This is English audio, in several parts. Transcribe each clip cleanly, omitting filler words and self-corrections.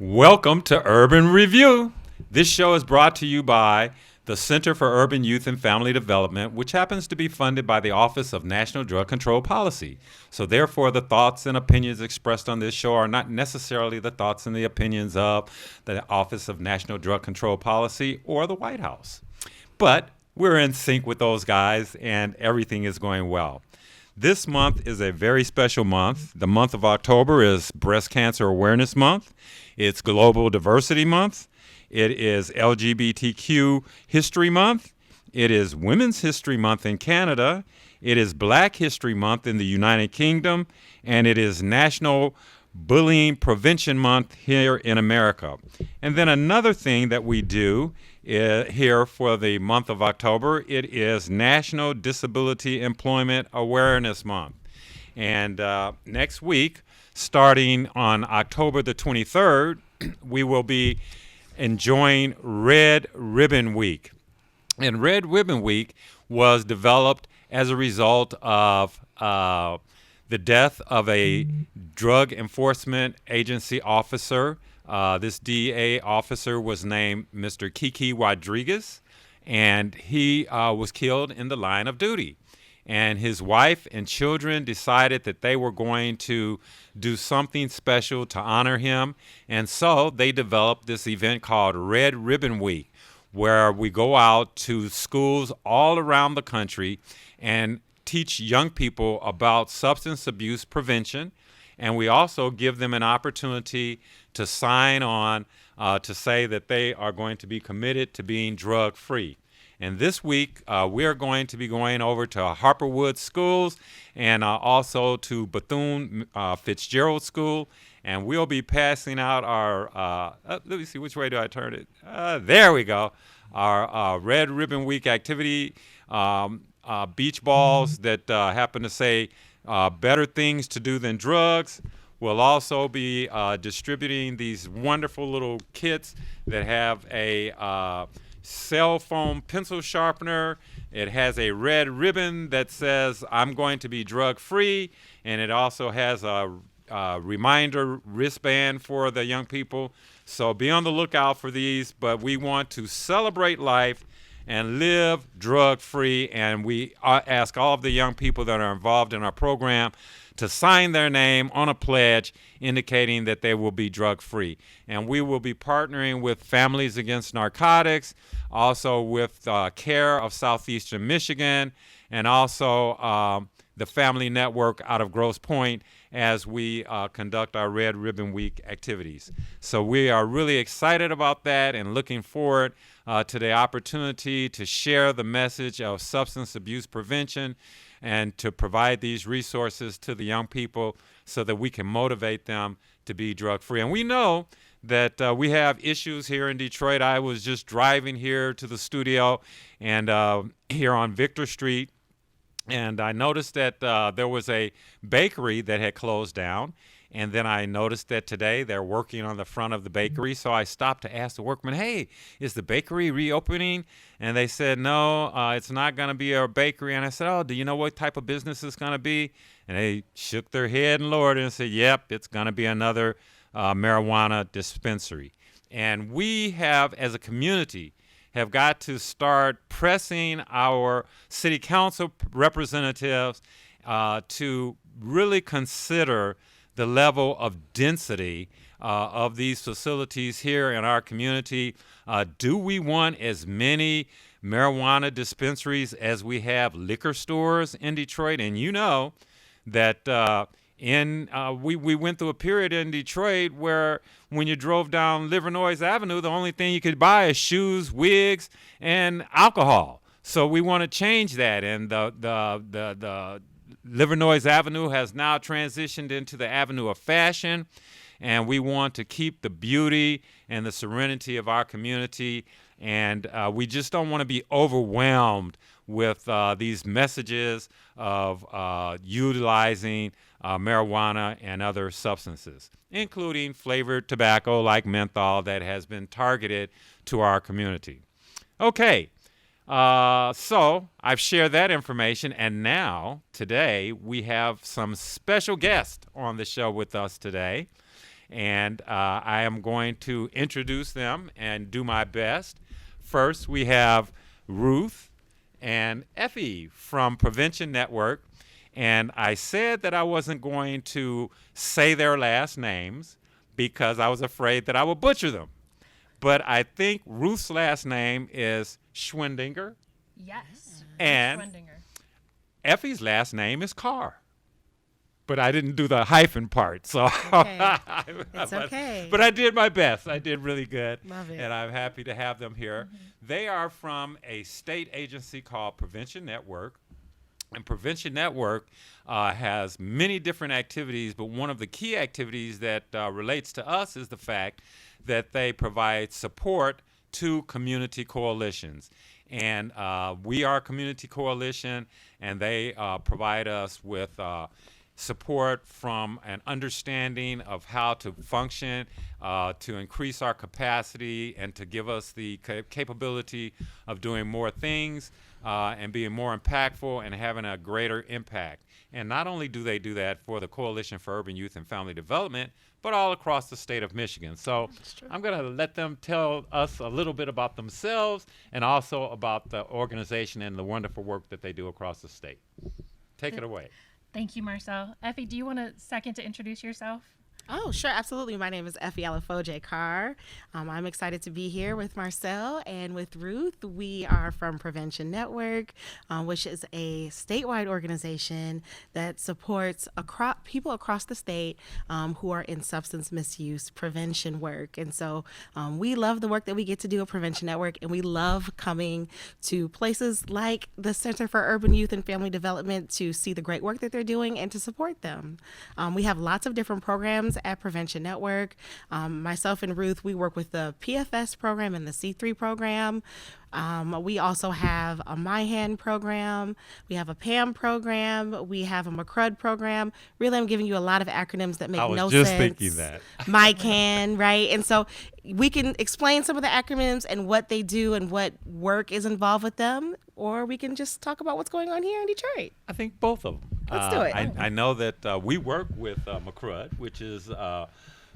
Welcome to Urban Review. This show is brought to you by the Center for Urban Youth and Family Development, which happens to be funded by the Office of National Drug Control Policy. So therefore, the thoughts and opinions expressed on this show are not necessarily the thoughts and the opinions of the Office of National Drug Control Policy or the White House. But we're in sync with those guys, and everything is going well. This month is a very special month. The month of October is Breast Cancer Awareness Month. It's Global Diversity Month. It is LGBTQ History Month. It is Women's History Month in Canada. It is Black History Month in the United Kingdom. And it is National Bullying Prevention Month here in America. And then another thing that we do here for the month of October, it is National Disability Employment Awareness Month. And next week, starting on October the 23rd, we will be enjoying Red Ribbon Week. And Red Ribbon Week was developed as a result of the death of a Drug Enforcement Agency officer. This DEA officer was named Mr. Kiki Rodriguez, and he was killed in the line of duty. And his wife and children decided that they were going to do something special to honor him. And so they developed this event called Red Ribbon Week, where we go out to schools all around the country and teach young people about substance abuse prevention. And we also give them an opportunity to sign on to say that they are going to be committed to being drug-free. And this week, we're going to be going over to Harperwood schools and also to Bethune Fitzgerald School. And we'll be passing out our, let me see, which way do I turn it? There we go. Our Red Ribbon Week activity beach balls that happen to say better things to do than drugs. We'll also be distributing these wonderful little kits that have a cell phone pencil sharpener. It has a red ribbon that says, I'm going to be drug-free, and it also has a reminder wristband for the young people. So be on the lookout for these, but we want to celebrate life and live drug-free, and we ask all of the young people that are involved in our program to sign their name on a pledge indicating that they will be drug-free. And we will be partnering with Families Against Narcotics, also with CARE of Southeastern Michigan, and also the Family Network out of Grosse Pointe as we conduct our Red Ribbon Week activities. So we are really excited about that and looking forward to the opportunity to share the message of substance abuse prevention and to provide these resources to the young people so that we can motivate them to be drug-free. And we know that we have issues here in Detroit. I was just driving here to the studio and here on Victor Street, and I noticed that there was a bakery that had closed down. And then I noticed that today they're working on the front of the bakery. So I stopped to ask the workmen, hey, is the bakery reopening? And they said, no, it's not going to be a bakery. And I said, oh, do you know what type of business it's going to be? And they shook their head and lowered it and said, yep, it's going to be another marijuana dispensary. And we have, as a community, have got to start pressing our city council representatives to really consider the level of density of these facilities here in our community. Do we want as many marijuana dispensaries as we have liquor stores in Detroit? And you know that we went through a period in Detroit where when you drove down Livernois Avenue, the only thing you could buy is shoes, wigs, and alcohol. So we want to change that, and the Livernois Avenue has now transitioned into the Avenue of Fashion, and we want to keep the beauty and the serenity of our community, and we just don't want to be overwhelmed with these messages of utilizing marijuana and other substances, including flavored tobacco like menthol that has been targeted to our community. Okay. So I've shared that information, and now today we have some special guests on the show with us today. And I am going to introduce them and do my best. First, we have Ruth and Effie from Prevention Network. And I said that I wasn't going to say their last names because I was afraid that I would butcher them. But I think Ruth's last name is Schwendinger. Yes. And Schwendinger. Effie's last name is Carr. But I didn't do the hyphen part, so Okay. It's okay. But I did my best. I did really good. Love it. And I'm happy to have them here. They are from a state agency called Prevention Network. And Prevention Network has many different activities, but one of the key activities that relates to us is the fact that they provide support to community coalitions. And we are a community coalition, and they provide us with support from an understanding of how to function, to increase our capacity, and to give us the capability of doing more things and being more impactful and having a greater impact. And not only do they do that for the Coalition for Urban Youth and Family Development, but all across the state of Michigan. So I'm going to let them tell us a little bit about themselves and also about the organization and the wonderful work that they do across the state. Take it away. Thank you, Marcel. Effie, do you want a second to introduce yourself? Oh, sure. Absolutely. My name is Effie Alafoje Carr. I'm excited to be here with Marcel and with Ruth. We are from Prevention Network, which is a statewide organization that supports people across the state who are in substance misuse prevention work. And so we love the work that we get to do at Prevention Network, and we love coming to places like the Center for Urban Youth and Family Development to see the great work that they're doing and to support them. We have lots of different programs at Prevention Network. Myself and Ruth, we work with the PFS program and the C3 program. We also have a MyHand program. We have a PAM program. We have a McCRUD program. Really, I'm giving you a lot of acronyms that make no sense. I was just thinking that. MyCan, right? And so we can explain some of the acronyms and what they do and what work is involved with them, or we can just talk about what's going on here in Detroit. I think both of them. Let's do it. I know that we work with McCRUD, which is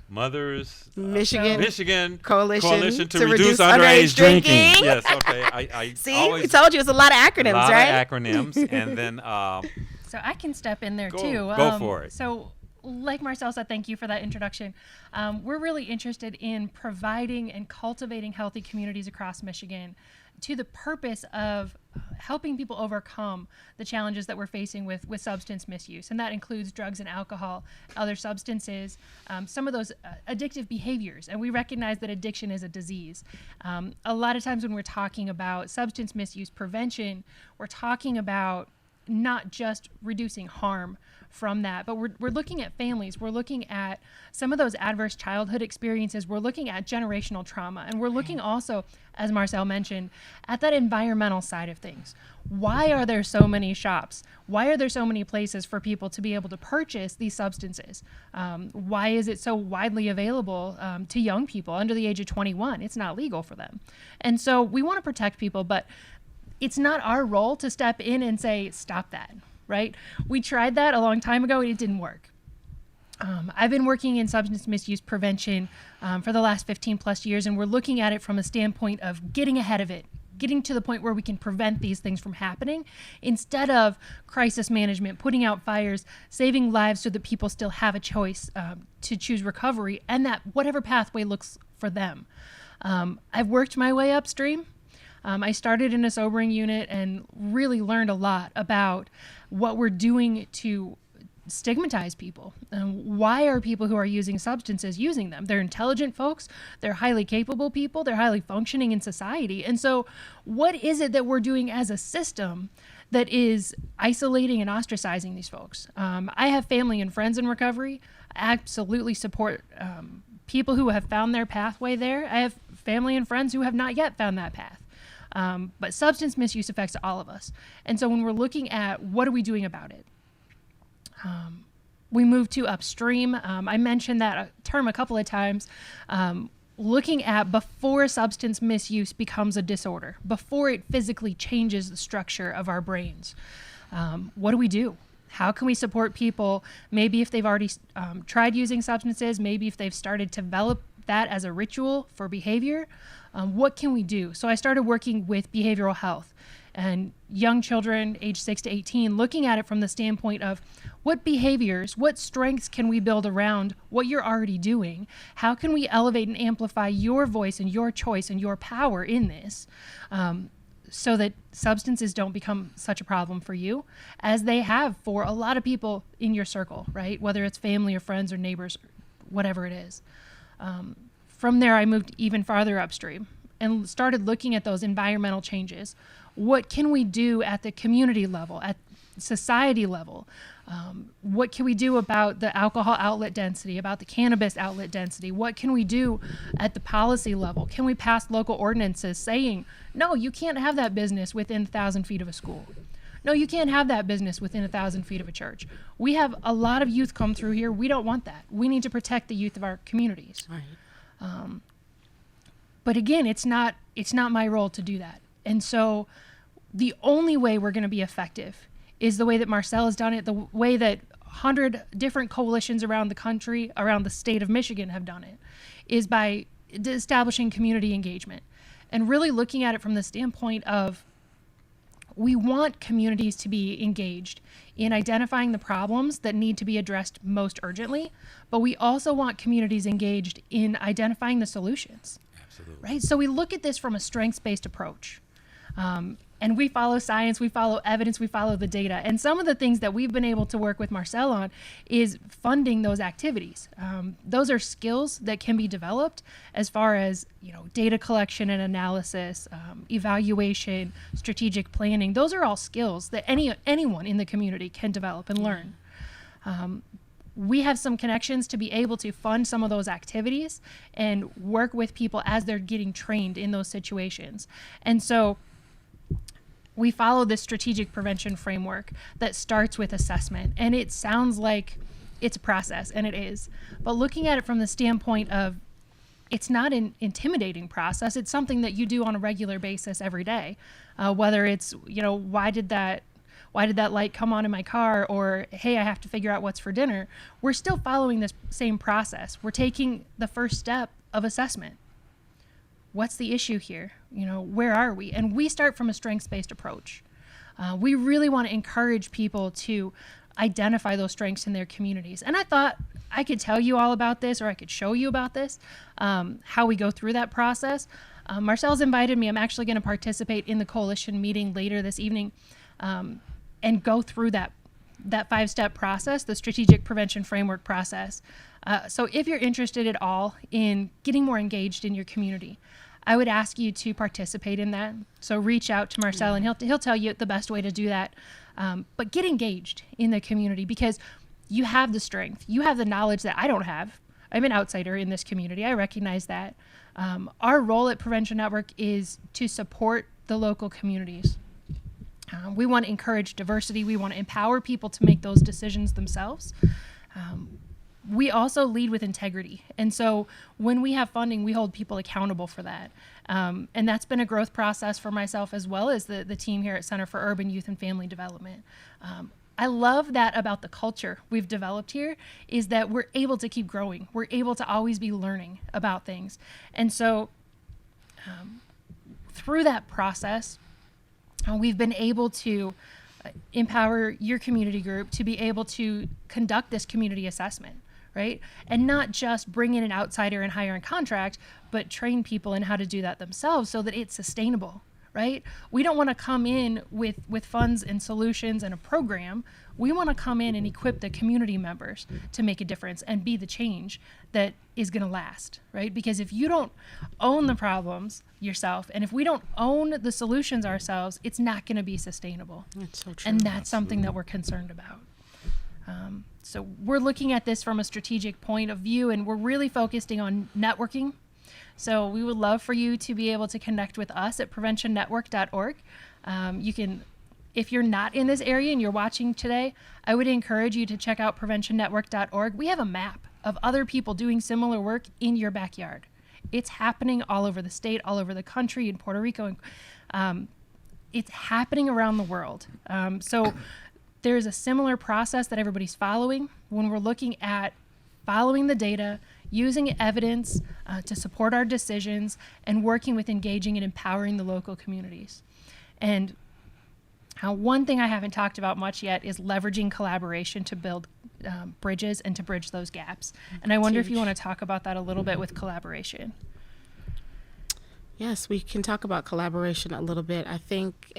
Mothers Michigan Coalition to Reduce Underage Drinking. Yes, okay. I See, we told you it's a lot of acronyms, right? A lot of acronyms, and then So I can step in there too. Go for it. So, like Marcel said, thank you for that introduction. We're really interested in providing and cultivating healthy communities across Michigan to the purpose of helping people overcome the challenges that we're facing with substance misuse. And that includes drugs and alcohol, other substances, some of those addictive behaviors. And we recognize that addiction is a disease. A lot of times when we're talking about substance misuse prevention, we're talking about not just reducing harm from that, but we're looking at families. We're looking at some of those adverse childhood experiences. We're looking at generational trauma. And we're looking also, as Marcel mentioned, at that environmental side of things. Why are there so many shops? Why are there so many places for people to be able to purchase these substances? Why is it so widely available to young people under the age of 21? It's not legal for them. And so we want to protect people, but it's not our role to step in and say, stop that, right? We tried that a long time ago and it didn't work. I've been working in substance misuse prevention for the last 15 plus years, and we're looking at it from a standpoint of getting ahead of it, getting to the point where we can prevent these things from happening instead of crisis management, putting out fires, saving lives so that people still have a choice to choose recovery and that whatever pathway looks for them. I've worked my way upstream. I started in a sobering unit and really learned a lot about what we're doing to stigmatize people. Why are people who are using substances using them? They're intelligent folks, they're highly capable people, they're highly functioning in society. And so what is it that we're doing as a system that is isolating and ostracizing these folks? I have family and friends in recovery. I absolutely support people who have found their pathway there. I have family and friends who have not yet found that path. But substance misuse affects all of us. And so when we're looking at what are we doing about it, we move to upstream. I mentioned that term a couple of times, looking at before substance misuse becomes a disorder, before it physically changes the structure of our brains. What do we do? How can we support people, maybe if they've already tried using substances, maybe if they've started to develop that as a ritual for behavior, what can we do? So I started working with behavioral health and young children age 6 to 18, looking at it from the standpoint of what behaviors, what strengths can we build around what you're already doing? How can we elevate and amplify your voice and your choice and your power in this, so that substances don't become such a problem for you as they have for a lot of people in your circle, right? Whether it's family or friends or neighbors, whatever it is. From there, I moved even farther upstream and started looking at those environmental changes. What can we do at the community level, at society level? What can we do about the alcohol outlet density, about the cannabis outlet density? What can we do at the policy level? Can we pass local ordinances saying, no, you can't have that business within 1,000 feet of a school? No, you can't have that business within 1,000 feet of a church. We have a lot of youth come through here. We don't want that. We need to protect the youth of our communities. Right. But again, it's not my role to do that. And so the only way we're going to be effective is the way that Marcel has done it, the way that 100 different coalitions around the country, around the state of Michigan have done it, is by establishing community engagement and really looking at it from the standpoint of we want communities to be engaged in identifying the problems that need to be addressed most urgently, but we also want communities engaged in identifying the solutions. Absolutely. Right? So we look at this from a strengths-based approach. And we follow science, we follow evidence, we follow the data. And some of the things that we've been able to work with Marcel on is funding those activities. Those are skills that can be developed as far as, data collection and analysis, evaluation, strategic planning. Those are all skills that anyone in the community can develop and learn. We have some connections to be able to fund some of those activities and work with people as they're getting trained in those situations. And so we follow this strategic prevention framework that starts with assessment. And it sounds like it's a process, and it is. But looking at it from the standpoint of it's not an intimidating process, it's something that you do on a regular basis every day. Whether it's, why did that light come on in my car, or, hey, I have to figure out what's for dinner. We're still following this same process. We're taking the first step of assessment. What's the issue here? Where are we? And we start from a strengths-based approach. We really want to encourage people to identify those strengths in their communities. And I thought I could tell you all about this, or I could show you about this, how we go through that process. Marcel's invited me. I'm actually going to participate in the coalition meeting later this evening, and go through that 5-step process, the strategic prevention framework process. So if you're interested at all in getting more engaged in your community, I would ask you to participate in that. So reach out to Marcel, and he'll tell you the best way to do that. But get engaged in the community, because you have the strength. You have the knowledge that I don't have. I'm an outsider in this community. I recognize that. Our role at Prevention Network is to support the local communities. We want to encourage diversity. We want to empower people to make those decisions themselves. We also lead with integrity. And so when we have funding, we hold people accountable for that. And that's been a growth process for myself, as well as the team here at Center for Urban Youth and Family Development. I love that about the culture we've developed here, is that we're able to keep growing. We're able to always be learning about things. And so through that process, we've been able to empower your community group to be able to conduct this community assessment, right? And not just bring in an outsider and hire on contract, but train people in how to do that themselves so that it's sustainable, right? We don't want to come in with funds and solutions and a program. We want to come in and equip the community members to make a difference and be the change that is going to last, right? Because if you don't own the problems yourself, and if we don't own the solutions ourselves, it's not going to be sustainable. That's so true. And that's something that we're concerned about. So we're looking at this from a strategic point of view, and we're really focusing on networking. So we would love for you to be able to connect with us at preventionnetwork.org. You can, if you're not in this area and you're watching today, I would encourage you to check out preventionnetwork.org. We have a map of other people doing similar work in your backyard. It's happening all over the state, all over the country, in Puerto Rico. It's happening around the world. So there's a similar process that everybody's following when we're looking at following the data, using evidence to support our decisions, and working with engaging and empowering the local communities. And one thing I haven't talked about much yet is leveraging collaboration to build bridges and to bridge those gaps. And I wonder if you want to talk about that a little bit with collaboration. Yes, we can talk about collaboration a little bit. I think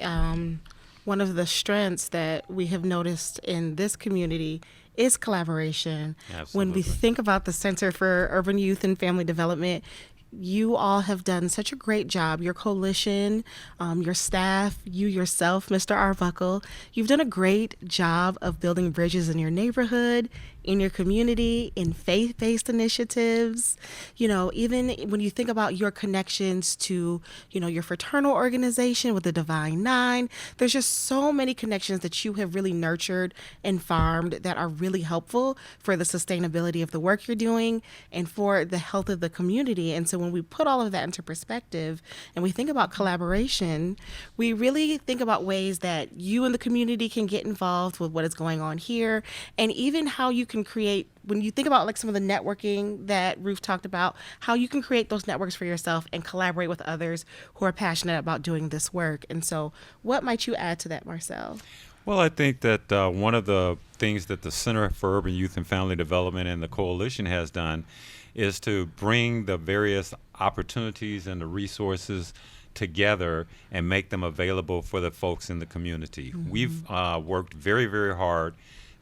one of the strengths that we have noticed in this community is collaboration. Absolutely. When we think about the Center for Urban Youth and Family Development, you all have done such a great job. Your coalition, your staff, you yourself, Mr. Arbuckle, you've done a great job of building bridges in your neighborhood, in your community, in faith-based initiatives. You know, even when you think about your connections to, you know, your fraternal organization with the Divine Nine, there's just so many connections that you have really nurtured and farmed that are really helpful for the sustainability of the work you're doing and for the health of the community. And so when we put all of that into perspective and we think about collaboration, we really think about ways that you and the community can get involved with what is going on here, and even how you can create, when you think about like some of the networking that Ruth talked about, how you can create those networks for yourself and collaborate with others who are passionate about doing this work. And so what might you add to that, Marcel? Well, I think that one of the things that the Center for Urban Youth and Family Development and the Coalition has done is to bring the various opportunities and the resources together and make them available for the folks in the community. Mm-hmm. We've worked very, very hard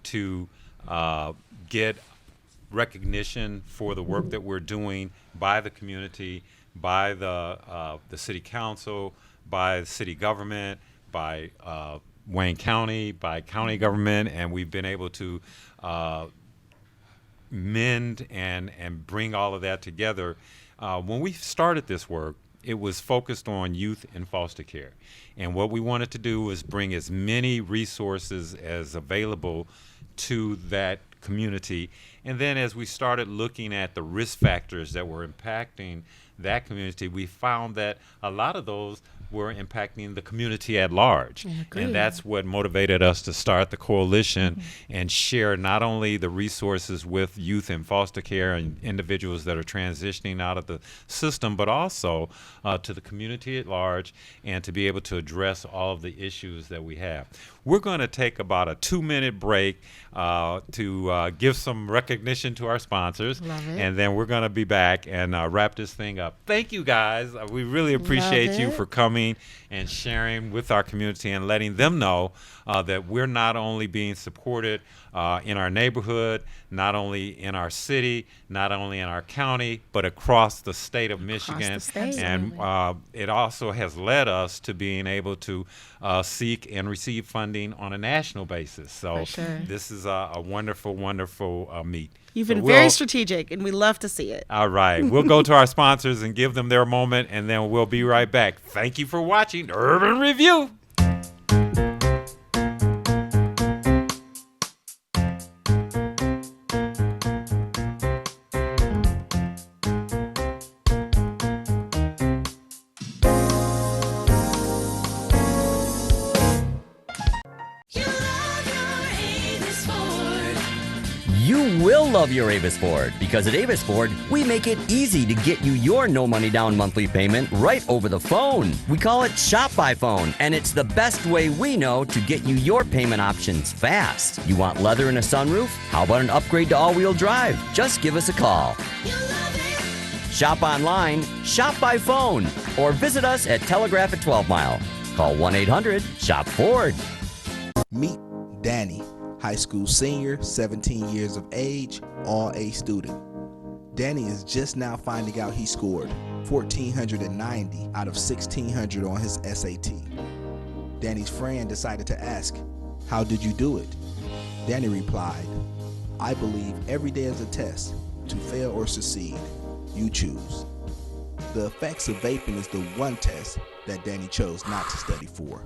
to get recognition for the work that we're doing by the community, by the city council, by the city government, by Wayne County, by county government, and we've been able to mend and bring all of that together. When we started this work, it was focused on youth in foster care. And what we wanted to do was bring as many resources as available to that community. And then as we started looking at the risk factors that were impacting that community, we found that a lot of those were impacting the community at large. And that's what motivated us to start the coalition and share not only the resources with youth in foster care and individuals that are transitioning out of the system, but also to the community at large, and to be able to address all of the issues that we have. We're going to take about a 2-minute break to give some recognition to our sponsors. And then we're going to be back and wrap this thing up. Thank you, guys. We really appreciate you for coming and sharing with our community and letting them know that we're not only being supported in our neighborhood, not only in our city, not only in our county, but across the state of Michigan. And it also has led us to being able to seek and receive funding on a national basis. So this is a wonderful, wonderful meet. You've been very strategic, and we love to see it. All right. We'll go to our sponsors and give them their moment, and then we'll be right back. Thank you for watching Urban Review. You will love your Avis Ford, because at Avis Ford, we make it easy to get you your no money down monthly payment right over the phone. We call it Shop by Phone, and it's the best way we know to get you your payment options fast. You want leather and a sunroof? How about an upgrade to all-wheel drive? Just give us a call. Shop online, shop by phone, or visit us at Telegraph at 12 Mile. Call 1-800-SHOP-FORD. Meet Danny, high school senior, 17 years of age, all A student. Danny is just now finding out he scored 1,490 out of 1,600 on his SAT. Danny's friend decided to ask, "How did you do it?" Danny replied, "I believe every day is a test. To fail or succeed, you choose." The effects of vaping is the one test that Danny chose not to study for.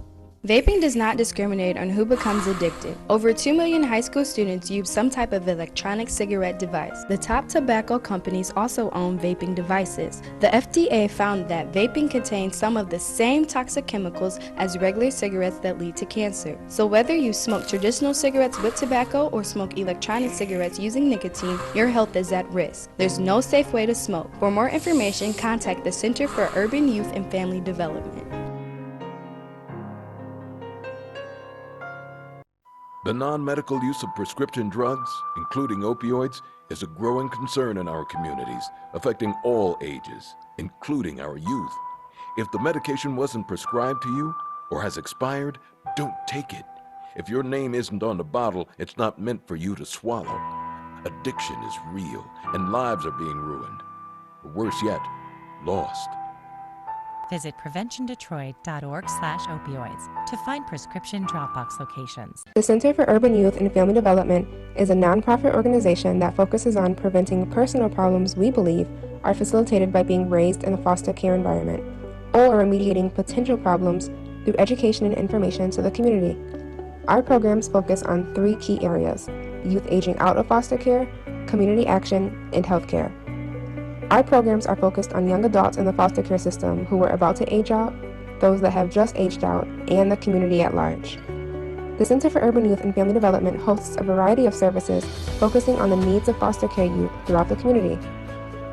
Vaping does not discriminate on who becomes addicted. Over 2 million high school students use some type of electronic cigarette device. The top tobacco companies also own vaping devices. The FDA found that vaping contains some of the same toxic chemicals as regular cigarettes that lead to cancer. So whether you smoke traditional cigarettes with tobacco or smoke electronic cigarettes using nicotine, your health is at risk. There's no safe way to smoke. For more information, contact the Center for Urban Youth and Family Development. The non-medical use of prescription drugs, including opioids, is a growing concern in our communities, affecting all ages, including our youth. If the medication wasn't prescribed to you or has expired, don't take it. If your name isn't on the bottle, it's not meant for you to swallow. Addiction is real, and lives are being ruined. Or worse yet, lost. Visit preventiondetroit.org/opioids to find prescription Dropbox locations. The Center for Urban Youth and Family Development is a nonprofit organization that focuses on preventing personal problems we believe are facilitated by being raised in a foster care environment, or remediating potential problems through education and information to the community. Our programs focus on 3 key areas: youth aging out of foster care, community action, and healthcare. Our programs are focused on young adults in the foster care system who are about to age out, those that have just aged out, and the community at large. The Center for Urban Youth and Family Development hosts a variety of services focusing on the needs of foster care youth throughout the community.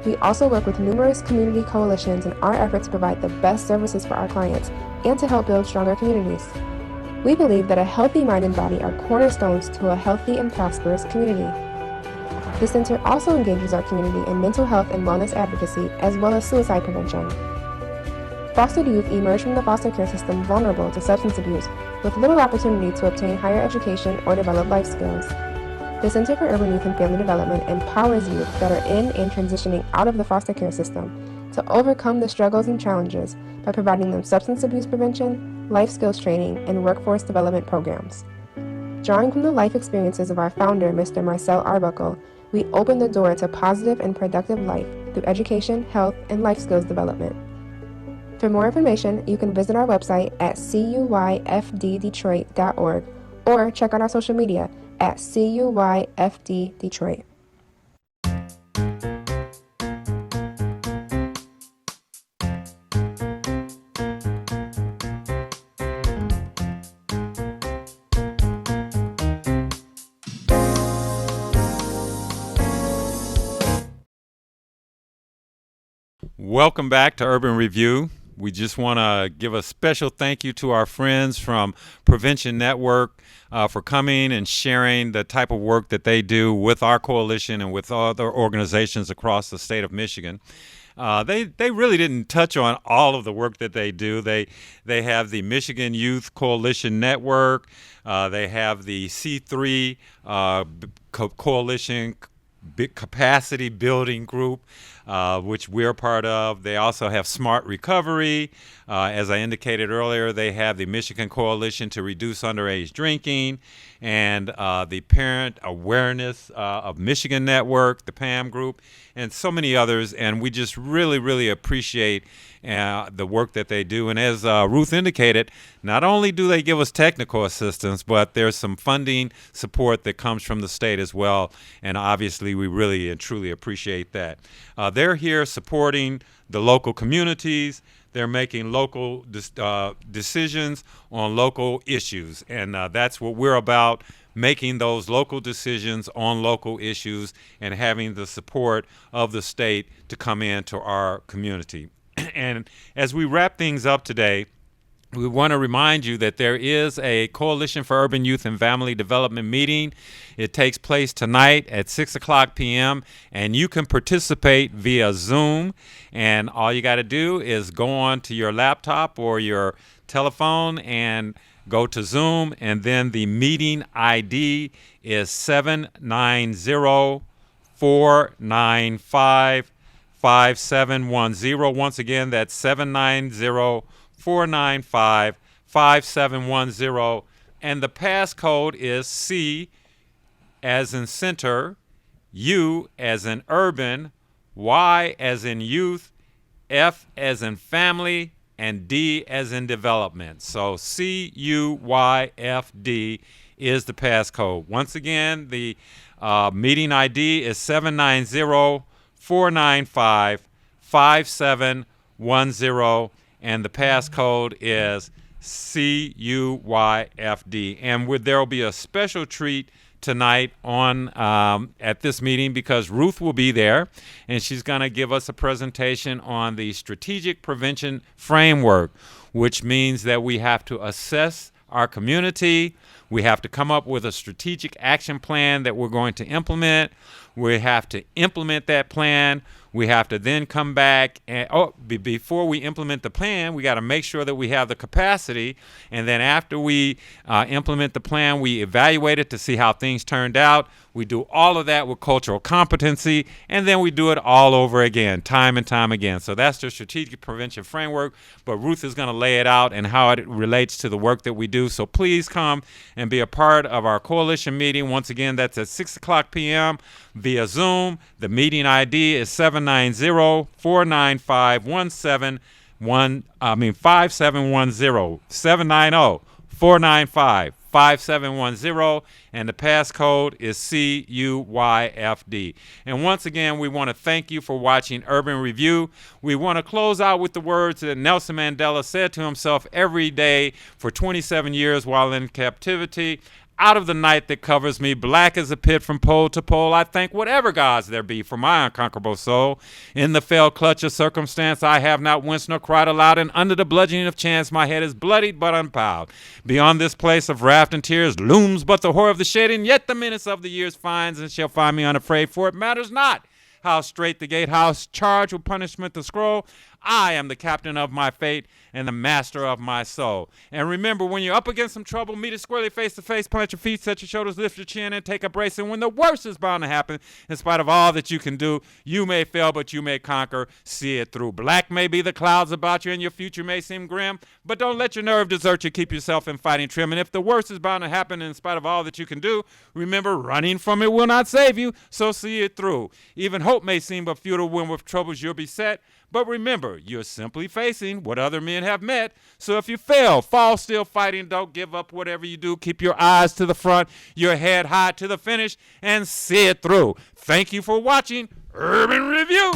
We also work with numerous community coalitions in our efforts to provide the best services for our clients and to help build stronger communities. We believe that a healthy mind and body are cornerstones to a healthy and prosperous community. The Center also engages our community in mental health and wellness advocacy, as well as suicide prevention. Fostered youth emerge from the foster care system vulnerable to substance abuse, with little opportunity to obtain higher education or develop life skills. The Center for Urban Youth and Family Development empowers youth that are in and transitioning out of the foster care system to overcome the struggles and challenges by providing them substance abuse prevention, life skills training, and workforce development programs. Drawing from the life experiences of our founder, Mr. Marcel Arbuckle, we open the door to positive and productive life through education, health, and life skills development. For more information, you can visit our website at cuyfddetroit.org or check out our social media at cuyfddetroit. Welcome back to Urban Review. We just want to give a special thank you to our friends from Prevention Network for coming and sharing the type of work that they do with our coalition and with other organizations across the state of Michigan. They really didn't touch on all of the work that they do. They have the Michigan Youth Coalition Network. They have the C3 Coalition Big Capacity Building Group, which we're part of. They also have Smart Recovery. As I indicated earlier, they have the Michigan Coalition to Reduce Underage Drinking and the Parent Awareness of Michigan Network, the PAM group, and so many others. And we just really, really appreciate the work that they do. And as Ruth indicated, not only do they give us technical assistance, but there's some funding support that comes from the state as well. And obviously, we really and truly appreciate that. They're here supporting the local communities. They're making local decisions on local issues. And that's what we're about, making those local decisions on local issues and having the support of the state to come into our community. And as we wrap things up today, we want to remind you that there is a Coalition for Urban Youth and Family Development meeting. It takes place tonight at 6:00 p.m. and you can participate via Zoom. And all you got to do is go on to your laptop or your telephone and go to Zoom. And then the meeting ID is 790-495-5710. Once again, that's 790-495-5710, and the passcode is C as in center, U as in urban, Y as in youth, F as in family, and D as in development. So CUYFD is the passcode. Once again, the meeting ID is 790-495-5710, and the passcode is CUYFD. And there will be a special treat tonight on at this meeting because Ruth will be there, and she's going to give us a presentation on the strategic prevention framework, which means that we have to assess our community. We have to come up with a strategic action plan that we're going to implement. We have to implement that plan. We have to then come back and before we implement the plan, we got to make sure that we have the capacity. And then after we implement the plan, we evaluate it to see how things turned out. We do all of that with cultural competency, and then we do it all over again, time and time again. So that's the strategic prevention framework, but Ruth is going to lay it out and how it relates to the work that we do. So please come and be a part of our coalition meeting. Once again, that's at 6 o'clock p.m. via Zoom. The meeting ID is 790-495-5710. 790-495-5710, and the passcode is CUYFD. And once again, we want to thank you for watching Urban Review. We want to close out with the words that Nelson Mandela said to himself every day for 27 years while in captivity. Out of the night that covers me, black as a pit from pole to pole, I thank whatever gods there be for my unconquerable soul. In the fell clutch of circumstance, I have not winced nor cried aloud, and under the bludgeoning of chance, my head is bloodied but unbowed. Beyond this place of wrath and tears looms but the horror of the shedding, yet the menace of the years finds and shall find me unafraid, for it matters not how straight the gatehouse, charged with punishment the scroll. I am the captain of my fate and the master of my soul. And remember, when you're up against some trouble, meet it squarely face to face, plant your feet, set your shoulders, lift your chin, and take a brace. And when the worst is bound to happen, in spite of all that you can do, you may fail, but you may conquer. See it through. Black may be the clouds about you, and your future may seem grim, but don't let your nerve desert you. Keep yourself in fighting trim. And if the worst is bound to happen, in spite of all that you can do, remember, running from it will not save you, so see it through. Even hope may seem but futile when with troubles you're beset. But remember, you're simply facing what other men have met. So if you fail, fall still fighting. Don't give up whatever you do. Keep your eyes to the front, your head high to the finish, and see it through. Thank you for watching Urban Review.